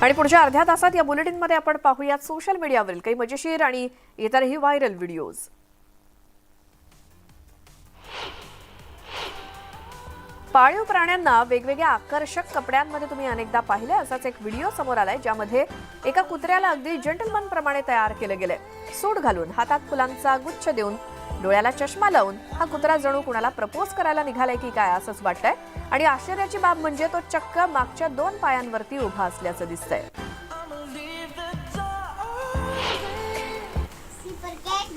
आणि पुढच्या अर्ध्या तासात या बुलेटिनमध्ये आपण पाहूयात सोशल मीडियावरील काही मजेशीर आणि इतरही व्हायरल व्हिडिओज। पाळीव प्राण्यांना वेगवेगळ्या आकर्षक कपड्यांमध्ये तुम्ही अनेकदा पाहिले असाच एक व्हिडिओ समोर आलाय, ज्यामध्ये एका कुत्र्याला अगदी जेंटलमन प्रमाणे तयार केले गेले। सूट घालून, हातात फुलांचा गुच्छ देऊन, डोळ्याला चष्मा लावून हा कुत्रा जणू कुणाला प्रपोज करायला निघालाय की काय असंच वाटतंय। आणि आश्चर्याची बाब म्हणजे तो चक्क मागच्या 2 पायांवरती उभा असल्याचं दिसतंय।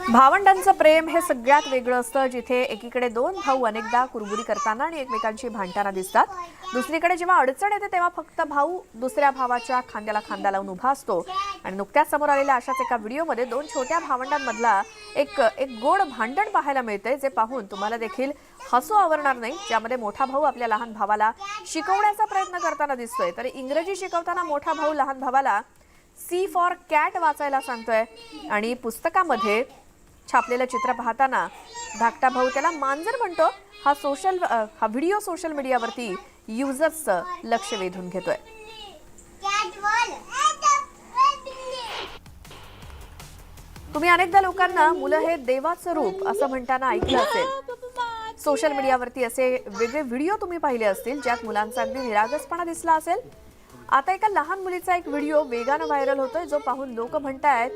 भावंडांचं प्रेम हे सगळ्यात वेगळं असतं, जिथे एकीकडे 2 भाऊ अनेकदा कुरबुरी करताना आणि एकमेकांशी भांडताना दिसतात। दुसरीकडे जेव्हा अडचण येते तेव्हा फक्त भाऊ दुसऱ्या भावाच्या खांद्याला खांदा लावून उभा असतो। आणि नुकत्याच समोर आलेल्या अशाच एका व्हिडिओमध्ये 2 छोट्या भावंडांमधला एक गोड भांडण पाहायला मिळतंय, जे पाहून तुम्हाला देखील हसू आवरणार नाही। ज्यामध्ये मोठा भाऊ आपल्या लहान भावाला शिकवण्याचा प्रयत्न करताना दिसतोय, तर इंग्रजी शिकवताना मोठा भाऊ लहान भावाला सी फॉर कॅट वाचायला सांगतोय। आणि पुस्तकामध्ये छापलेलं चित्र पाहताना धाकटा भाऊ त्याला मांजर म्हणतो। हा व्हिडिओ सोशल मीडियावरती युजर्सचं लक्ष वेधून घेतोय। तुम्ही अनेकदा लोकांना मुलं हे देवाचं रूप असं म्हणताना ऐकलं असेल। सोशल मीडियावरती असे वेगळे व्हिडिओ तुम्ही पाहिले असतील, ज्यात मुलांचा अगदी निरागसपणा दिसला असेल। आता एका लहान मुलीचा एक व्हिडिओ वेगानं व्हायरल होतोय, जो पाहून लोक म्हणतायत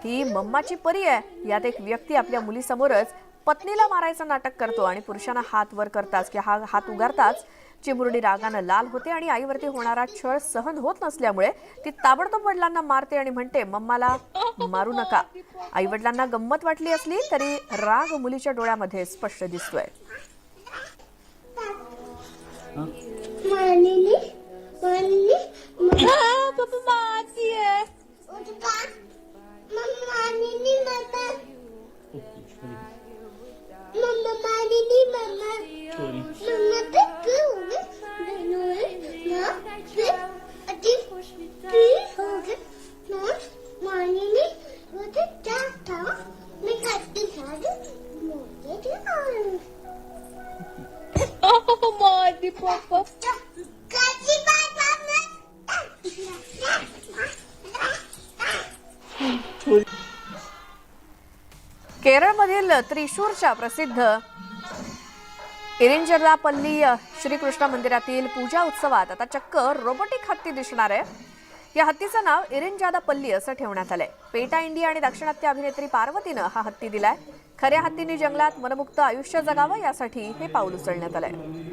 ही मम्माची परी आहे। यात एक व्यक्ती आपल्या मुलीसमोरच पत्नीला मारायचं नाटक करतो आणि पुरुषांना हात वर करताच की हात उगारताच चिमुरडी रागानं लाल होते आणि आईवरती होणारा छळ सहन होत नसल्यामुळे ती ताबडतोब वडिलांना मारते आणि म्हणते मम्माला मारू नका। आई वडिलांना गंमत वाटली असली तरी राग मुलीच्या डोळ्यामध्ये स्पष्ट दिसतोय। केरळमधील त्रिशूरच्या प्रसिद्ध इरिंजलापल्ली श्रीकृष्ण मंदिरातील पूजा उत्सवात आता चक्क रोबोटिक हत्ती दिसणार आहे। या हत्तीचं नाव इरिंजादापल्ली असं ठेवण्यात आलंय। पेटा इंडिया आणि दाक्षिणात्य अभिनेत्री पार्वतीनं हा हत्ती दिलाय। खऱ्या हत्तीने जंगलात मनमुक्त आयुष्य जगावं यासाठी हे पाऊल उचलण्यात आलंय।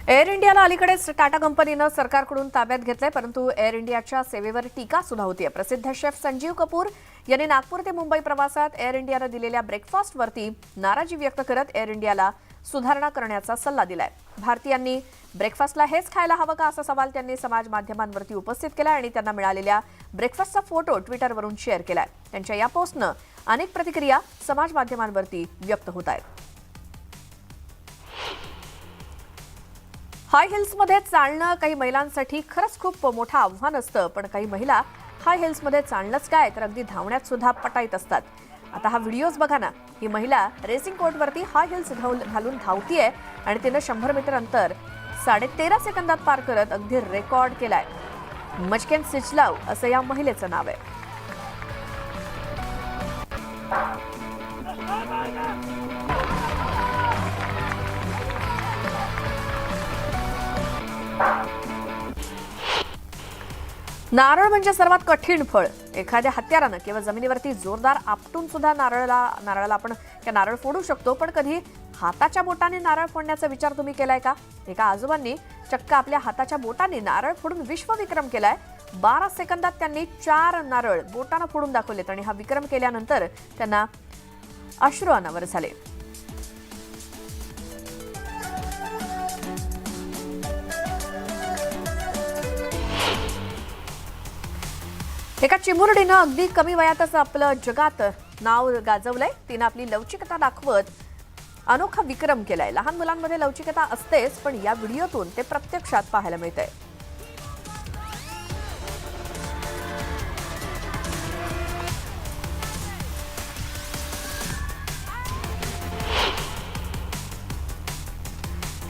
एअर इंडियाला अलीकडेच टाटा कंपनीनं सरकारकडून ताब्यात घेतलंय, परंतु एअर इंडियाच्या सेवेवर टीका सुद्धा होतीये। प्रसिद्ध शेफ संजीव कपूर यांनी नागपूर ते मुंबई प्रवासात एअर इंडियानं दिलेल्या ब्रेकफास्टवरती नाराजी व्यक्त करत एअर इंडियाला सुधारणा करण्याचा सल्ला दिलाय। भारतीयांनी ब्रेकफास्टला हेच खायला हवं का असा सवाल त्यांनी समाज माध्यमांवरती उपस्थित केला आणि त्यांना मिळालेल्या ब्रेकफास्टचा फोटो ट्विटरवरून शेअर केलाय। त्यांच्या या पोस्टनं अनेक प्रतिक्रिया समाज माध्यमांवरती व्यक्त होत आहेत। हाय हिल्समध्ये चालणं काही महिलांसाठी खरंच खूप मोठं आव्हान असतं, पण काही महिला हाय हिल्समध्ये चालणंच काय तर अगदी धावण्यात सुद्धा पटाईत असतात। आता हा व्हिडिओज बघा ना, ही महिला रेसिंग कोर्टवरती हाय हिल्स घालून धावतीये आणि तिनं 100 मीटर अंतर 13.5 सेकंदात पार करत अगदी रेकॉर्ड केलाय। मचकेन सिचलाव असं या महिलेचं नाव आहे। नारळ म्हणजे सर्वात कठीण फळ। एखाद्या हत्यारानं किंवा जमिनीवरती जोरदार आपटून सुद्धा नारळाला आपण नारळ फोडू शकतो, पण कधी हाताच्या बोटाने नारळ फोडण्याचा विचार तुम्ही केलाय का? एका आजोबांनी चक्क आपल्या हाताच्या बोटाने नारळ फोडून विश्वविक्रम केलाय। 12 सेकंदात त्यांनी 4 नारळ बोटाने फोडून दाखवलेत आणि हा विक्रम केल्यानंतर त्यांना अश्रू अनावर झाले। एका चिमुरडीनं अगदी कमी वयातच आपलं जगात नाव गाजवलंय। तिनं आपली लवचिकता दाखवत अनोखा विक्रम केलाय। लहान मुलांमध्ये लवचिकता असतेच, पण या व्हिडिओतून ते प्रत्यक्षात पाहायला मिळतंय।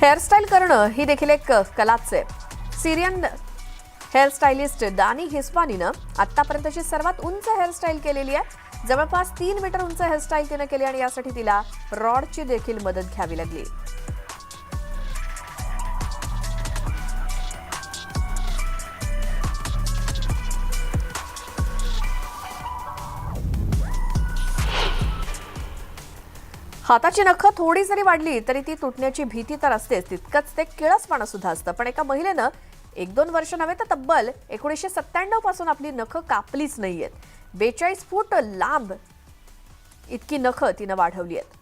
हेअरस्टाईल करणं ही देखील एक कलाच आहे. सिरियन हेअरस्टायलिस्ट दानी हिस्पानीनं आतापर्यंतची सर्वात उंच हेअरस्टाईल केलेली आहे. जवळपास 3 मीटर उंच हेअरस्टाईल तिनं केली आणि यासाठी तिला रॉडची देखील मदत घ्यावी लागली. हाताची नखं थोडी जरी वाढली तरी ती तुटण्याची भीती तर असतेच, तितकंच ते किळसपणा सुद्धा असतं. पण एका महिलेनं 1-2 वर्ष नव्हे तर तब्बल 1997 पासून आपली नखं कापलीच नाहीयेत. 42 फूट लांब इतकी नखं तिनं वाढवली आहेत.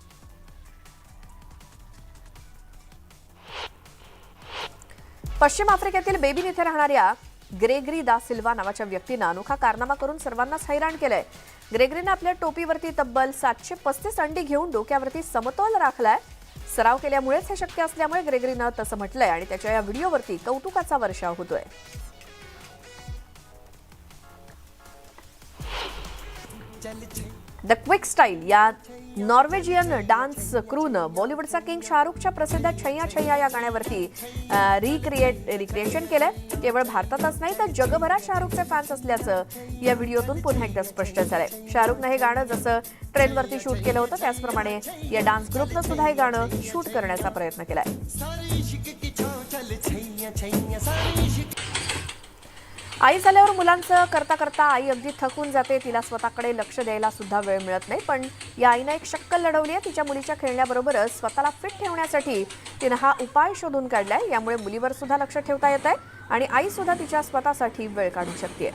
पश्चिम आफ्रिकेतील बेबिन इथे राहणाऱ्या ग्रेगरी दा सिल्वा नावाच्या व्यक्तीनं अनोखा कारनामा करून सर्वांनाच हैराण केलंय. ग्रेगरीनं आपल्या टोपीवरती तब्बल 735 अंडी घेऊन डोक्यावरती समतोल राखलाय. सराव केल्यामुळेच हे शक्य असल्यामुळे ग्रेगरीनं तसं म्हटलंय आणि त्याच्या या व्हिडिओवरती कौतुकाचा वर्षाव होतोय. द क्विक स्टाईल या नॉर्वेजियन डान्स क्रूनं बॉलिवूडचा किंग शाहरुखच्या प्रसिद्ध छैया छैया या गाण्यावरती रिक्रिएशन केलंय. केवळ भारतातच नाही तर जगभरात शाहरुखचे फॅन्स असल्याचं या व्हिडिओतून पुन्हा एकदा स्पष्ट झालंय. शाहरुखनं हे गाणं जसं ट्रेनवरती शूट केलं होतं त्याचप्रमाणे या डान्स ग्रुपनं सुद्धा हे गाणं शूट करण्याचा प्रयत्न केलाय. आई झाल्यावर मुलांचं करता करता आई अगदी थकून जाते. तिला स्वतःकडे लक्ष द्यायला सुद्धा वेळ मिळत नाही. पण या आईनं एक शक्कल लढवली आहे. तिच्या मुलीच्या खेळण्याबरोबरच स्वतःला फिट ठेवण्यासाठी तिनं हा उपाय शोधून काढलाय. यामुळे मुलीवर सुद्धा लक्ष ठेवता येत आहे आणि आई सुद्धा तिच्या स्वतःसाठी वेळ काढू शकते.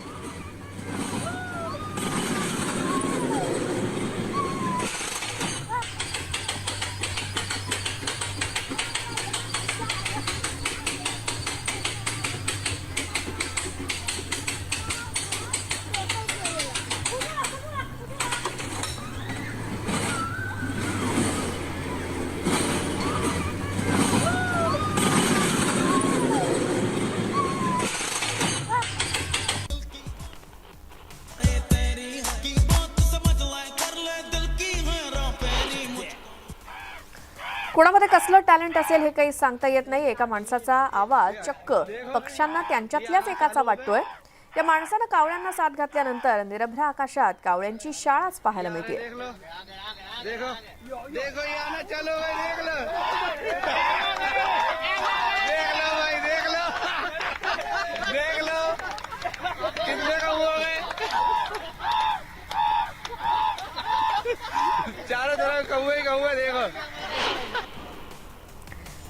कोणामध्ये कसलं टॅलेंट असेल हे काही सांगता येत नाही. एका माणसाचा आवाज चक्क पक्ष्यांना त्यांच्यातल्याच एकाचा वाटतोय. या माणसानं कावळ्यांना साथ घातल्यानंतर निरभ्र आकाशात कावळ्यांची शाळाच पाहायला मिळते.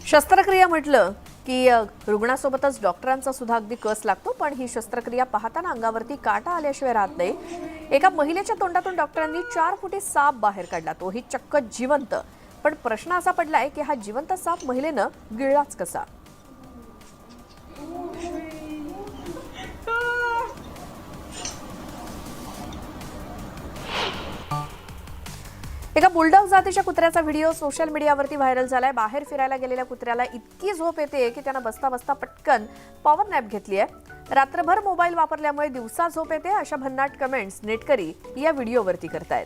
शस्त्रक्रिया म्हटलं की रुग्णासोबतच डॉक्टरांचा सुद्धा अगदी कस लागतो. पण ही शस्त्रक्रिया पाहताना अंगावरती काटा आल्याशिवाय राहत नाही. एका महिलेच्या तोंडातून डॉक्टरांनी 4 फुटी साप बाहेर काढला, तोही चक्क जिवंत. पण प्रश्न असा पडलाय की हा जिवंत साप महिलेनं गिळलाच कसा. एका बुलडॉग जातीच्या कुत्र्याचा व्हिडिओ सोशल मीडियावरती व्हायरल झालाय. बाहेर फिरायला गेलेल्या कुत्र्याला इतकी झोप येते की त्यानं बसता बसता पटकन पॉवर नॅप घेतली आहे. रात्रभर मोबाईल वापरल्यामुळे दिवसा झोप येते अशा भन्नाट कमेंट्स नेटकरी या व्हिडिओवरती करतायत.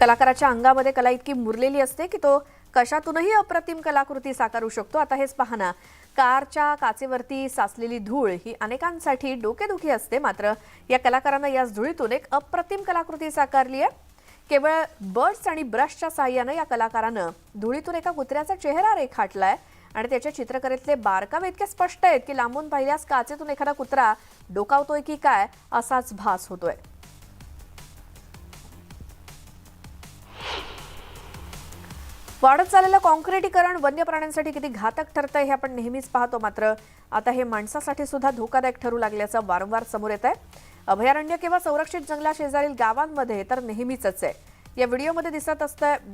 कलाकाराच्या अंगामध्ये कला इतकी मुरलेली असते की तो कशातूनही अप्रतिम कलाकृती साकारू शकतो. आता हेच पहा ना, कारच्या काचेवरती साचलेली धूळ ही अनेकांसाठी डोकेदुखी असते. मात्र या कलाकारानं याच धुळीतून एक अप्रतिम कलाकृती साकारली आहे. केवळ बर्ड्स आणि ब्रशच्या साहाय्यानं या कलाकारानं धुळीतून एका कुत्र्याचा चेहरा रेखाटलाय आणि त्याच्या चित्रकलेतले बारकावे इतके स्पष्ट आहेत की लांबून पाहिल्यास काचेतून एखादा कुत्रा डोकावतोय की काय असाच भास होतोय. वाढत चाललेलं काँक्रिटीकरण वन्य प्राण्यांसाठी किती घातक ठरतंय हे आपण नेहमीच पाहतो. मात्र आता हे माणसासाठी सुद्धा धोकादायक ठरू लागल्याचं वारंवार समोर येत आहे. अभयारण्य किंवा संरक्षित जंगला शेजारील गावांमध्ये तर नेहमीच आहे. या व्हिडिओमध्ये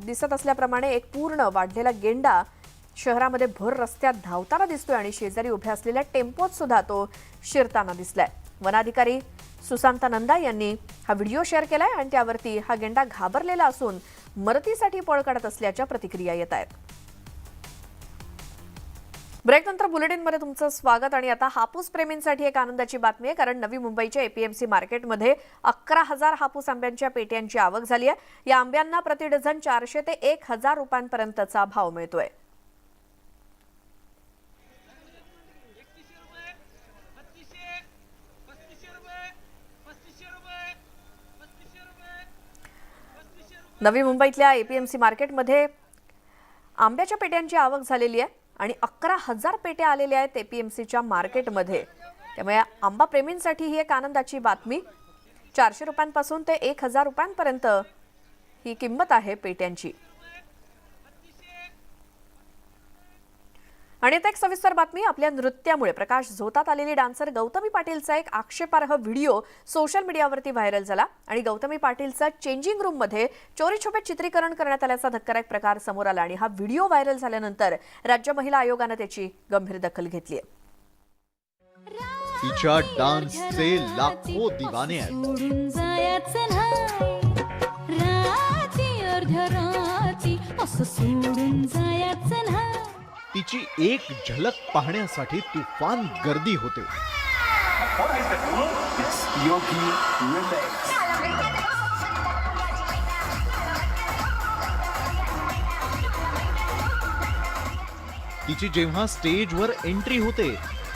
दिसत असल्याप्रमाणे एक पूर्ण वाढलेला गेंडा शहरामध्ये भर रस्त्यात धावताना दिसतोय आणि शेजारी उभ्या असलेल्या टेम्पोत सुद्धा तो शिरताना दिसलाय. वनाधिकारी सुशांता नंदा यांनी हा व्हिडिओ शेअर केलाय आणि त्यावरती हा गेंडा घाबरलेला असून मदतीसाठी पळ काढत असल्याच्या प्रतिक्रिया येत आहेत. ब्रेकनंतर बुलेटिनमध्ये तुमचं स्वागत. आणि आता हापूस प्रेमींसाठी एक आनंदाची बातमी आहे, कारण नवी मुंबईच्या एपीएमसी मार्केटमध्ये 11,000 हापूस आंब्यांच्या पेट्यांची आवक झाली आहे. या आंब्यांना प्रति डझन 400 ते 1,000 रुपयांपर्यंतचा भाव मिळतोय. नवी मुंबईतल्या एपीएमसी मार्केटमध्ये आंब्याच्या पेट्यांची आवक झालेली आहे आणि 11,000 पेट्या आलेल्या आहेत एपीएमसीच्या मार्केटमध्ये. त्यामुळे आंबा प्रेमींसाठी ही एक आनंदाची बातमी. 400 रुपयांपासून ते 1,000 रुपयांपर्यंत ही किंमत आहे पेट्यांची. आणि एक सविस्तर बातमी. आपल्या नृत्यामुळे प्रकाश झोतात आलेली डान्सर गौतमी पाटीलचा एक आक्षेपार्ह व्हिडिओ सोशल मीडियावरती व्हायरल झाला आणि गौतमी पाटीलचा चेंजिंग रूम मध्ये चोरी छुपे चित्रीकरण करण्यात आल्याचा धक्कादायक प्रकार समोर आला. आणि हा व्हिडिओ व्हायरल झाल्यानंतर राज्य महिला आयोगाने त्याची गंभीर दखल घेतली आहे. तिच्या डान्सचे लाखो दिवाने तिची एक झलक पाहण्यासाठी तुफान गर्दी होते. तिची जेव्हा स्टेजवर एंट्री होते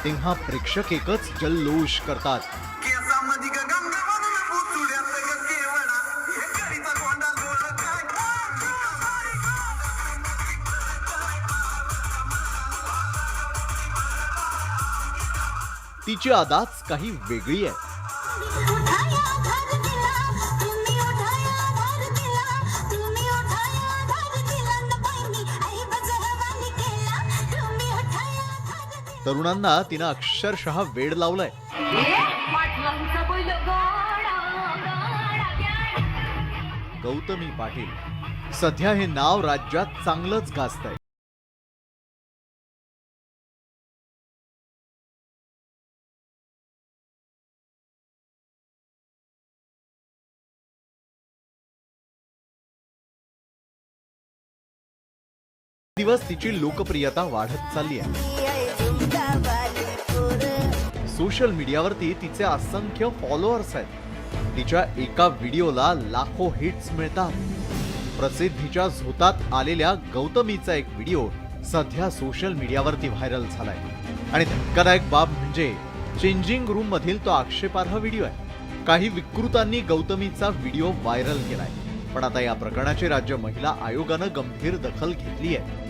तेव्हा प्रेक्षक एकच जल्लोष करतात. तिची अदाच काही वेगळी आहे. तरुणांना तिनं अक्षरशः वेड लावलंय. गौतमी पाटील सध्या हे नाव राज्यात चांगलंच गाजतंय. दिवस तिची लोकप्रियता वाढत चालली आहे. सोशल मीडियावरती तिचे असंख्य फॉलोअर्स आहेत. तिच्या एका व्हिडिओला लाखो हिट्स मिळतात. प्रसिद्धीच्या झोतात आलेल्या गौतमीचा एक व्हिडिओ सध्या सोशल मीडियावरती व्हायरल झालाय. आणि धक्कादायक बाब म्हणजे चेंजिंग रूम मधील तो आक्षेपार्ह व्हिडिओ आहे. काही विकृतांनी गौतमीचा व्हिडिओ व्हायरल केलाय. पण आता या प्रकरणाची राज्य महिला आयोगानं गंभीर दखल घेतली आहे.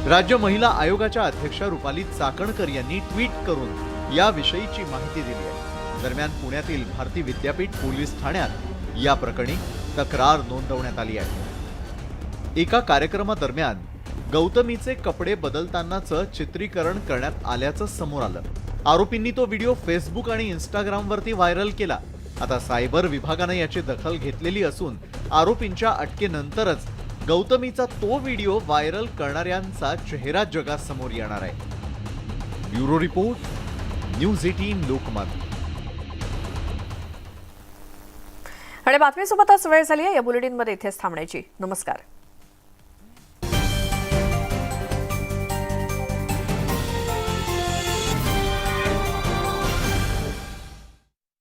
राज्य महिला आयोगाच्या अध्यक्षा रुपाली चाकणकर यांनी ट्विट करून याविषयीची माहिती दिली आहे. दरम्यान पुण्यातील भारती विद्यापीठ पोलीस ठाण्यात या प्रकरणी तक्रार नोंदवण्यात आली आहे. एका कार्यक्रमादरम्यान गौतमीचे कपडे बदलतानाचं चित्रीकरण करण्यात आल्याचं समोर आलं. आरोपींनी तो व्हिडिओ फेसबुक आणि इंस्टाग्रामवरती व्हायरल केला. आता सायबर विभागाने याची दखल घेतलेली असून आरोपींच्या अटकेनंतरच गौतमीचा तो व्हिडिओ व्हायरल करणाऱ्यांचा चेहरा जगासमोर येणार आहे. Bureau report, news 18 Lokmat. आणि बातमीसोबतच वेळ झाली आहे या बुलेटिनमध्ये इथेच थांबण्याची. नमस्कार.